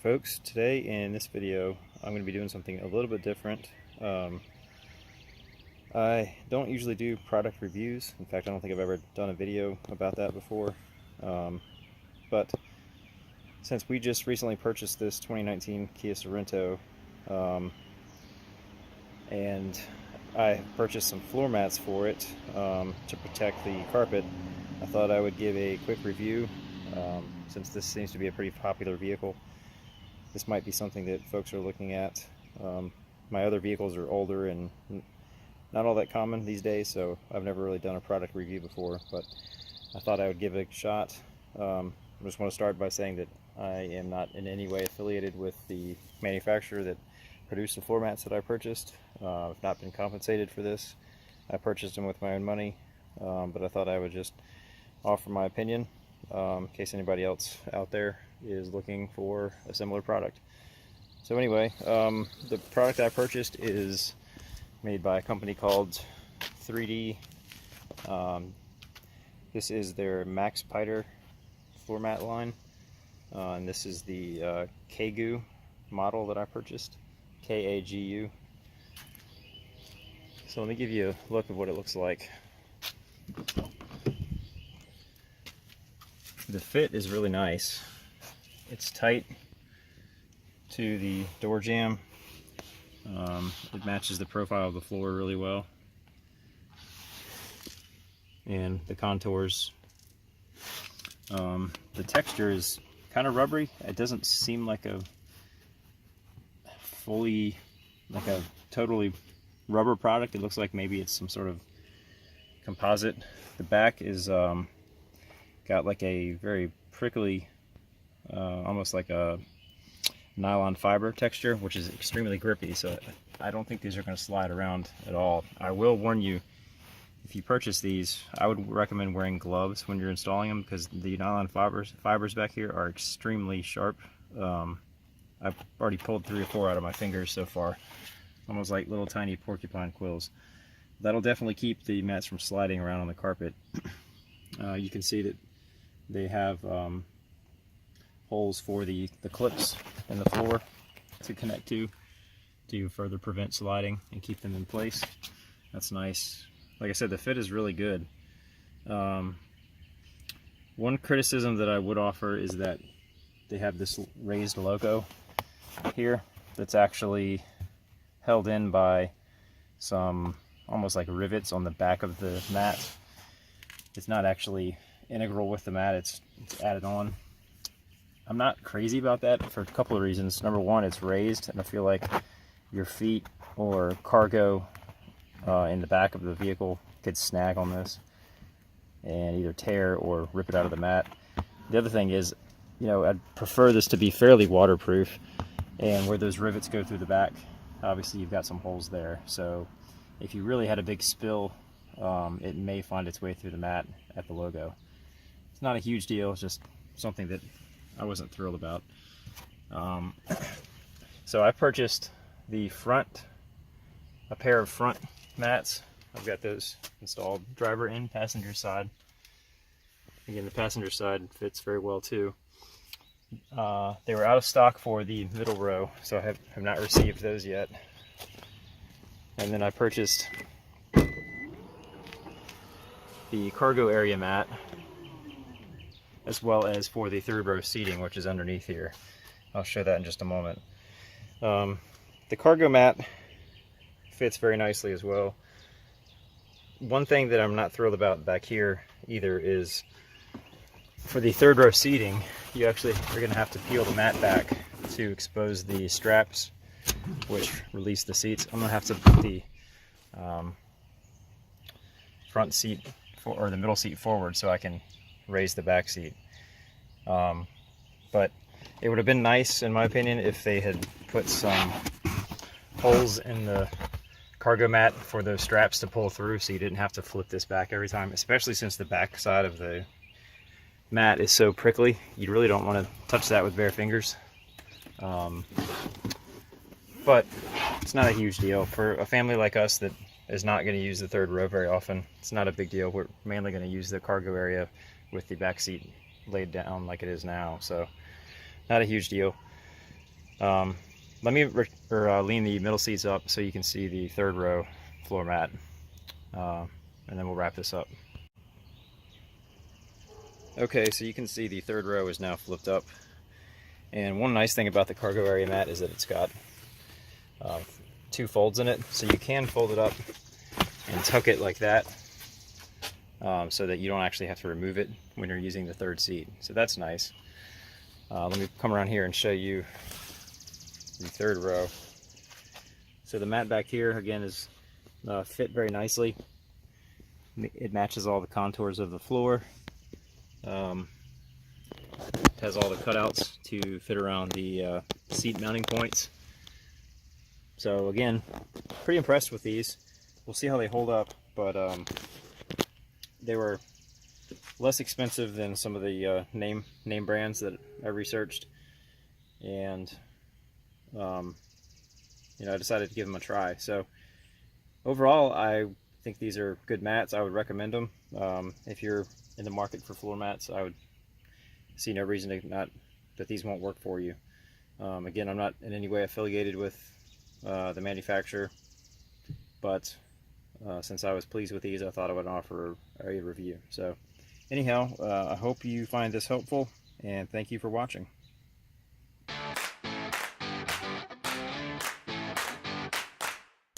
folks, today in this video I'm going to be doing something a little bit different. I don't usually do product reviews. In fact, I don't think I've ever done a video about that before. But since we just recently purchased this 2019 Kia Sorento, and I purchased some floor mats for it to protect the carpet, I thought I would give a quick review. Since this seems to be a pretty popular vehicle, this might be something that folks are looking at. My other vehicles are older and not all that common these days, so I've never really done a product review before, but I thought I would give it a shot. I just want to start by saying that I am not in any way affiliated with the manufacturer that produced the floor mats that I purchased. I've not been compensated for this. I purchased them with my own money, but I thought I would just offer my opinion in case anybody else out there is looking for a similar product. So anyway, the product I purchased is made by a company called 3D. This is their Maxpider floor mat line, and this is the Kagu model that I purchased, K-A-G-U. So let me give you a look of what it looks like. The fit is really nice. It's tight to the door jamb. It matches the profile of the floor really well, and the contours. The texture is kind of rubbery. It doesn't seem like a totally rubber product. It looks like maybe it's some sort of composite. The back is got like a very prickly, almost like a nylon fiber texture, which is extremely grippy, so I don't think these are going to slide around at all. I will warn you, if you purchase these, I would recommend wearing gloves when you're installing them, because the nylon fibers back here are extremely sharp. I've already pulled 3 or 4 out of my fingers so far, almost like little tiny porcupine quills. That'll definitely keep the mats from sliding around on the carpet. You can see that they have holes for the clips in the floor to connect to further prevent sliding and keep them in place. That's nice. Like I said, the fit is really good. One criticism that I would offer is that they have this raised logo here that's actually held in by some almost like rivets on the back of the mat. It's not actually integral with the mat, it's added on. I'm not crazy about that for a couple of reasons. Number one, it's raised, and I feel like your feet or cargo in the back of the vehicle could snag on this and either tear or rip it out of the mat. The other thing is, you know, I'd prefer this to be fairly waterproof, and where those rivets go through the back, obviously you've got some holes there, so if you really had a big spill, it may find its way through the mat at the logo. It's not a huge deal, it's just something that I wasn't thrilled about. So I purchased a pair of front mats. I've got those installed, driver and passenger side. Again, the passenger side fits very well too. They were out of stock for the middle row, so I have not received those yet. And then I purchased the cargo area mat, as well as for the third row seating, which is underneath here. I'll show that in just a moment. The cargo mat fits very nicely as well. One thing that I'm not thrilled about back here either is for the third row seating, you actually are going to have to peel the mat back to expose the straps, which release the seats. I'm going to have to put the front seat or the middle seat forward so I can raise the back seat. But it would have been nice, in my opinion, if they had put some holes in the cargo mat for those straps to pull through, so you didn't have to flip this back every time, especially since the back side of the mat is so prickly. You really don't want to touch that with bare fingers. But it's not a huge deal. For a family like us that is not going to use the third row very often, it's not a big deal. We're mainly going to use the cargo area with the back seat laid down like it is now, so not a huge deal. Let me lean the middle seats up so you can see the third row floor mat, and then we'll wrap this up. Okay, so you can see the third row is now flipped up, and one nice thing about the cargo area mat is that it's got 2 folds in it, so you can fold it up and tuck it like that, so that you don't actually have to remove it when you're using the third seat. So that's nice. Let me come around here and show you the third row. So the mat back here again is fit very nicely. It matches all the contours of the floor. It has all the cutouts to fit around the seat mounting points. So again, pretty impressed with these. We'll see how they hold up, but they were less expensive than some of the name brands that I researched, and you know, I decided to give them a try. So overall, I think these are good mats. I would recommend them. If you're in the market for floor mats, I would see no reason that these won't work for you. Again, I'm not in any way affiliated with the manufacturer, but since I was pleased with these, I thought I would offer a review. So anyhow, I hope you find this helpful, and thank you for watching.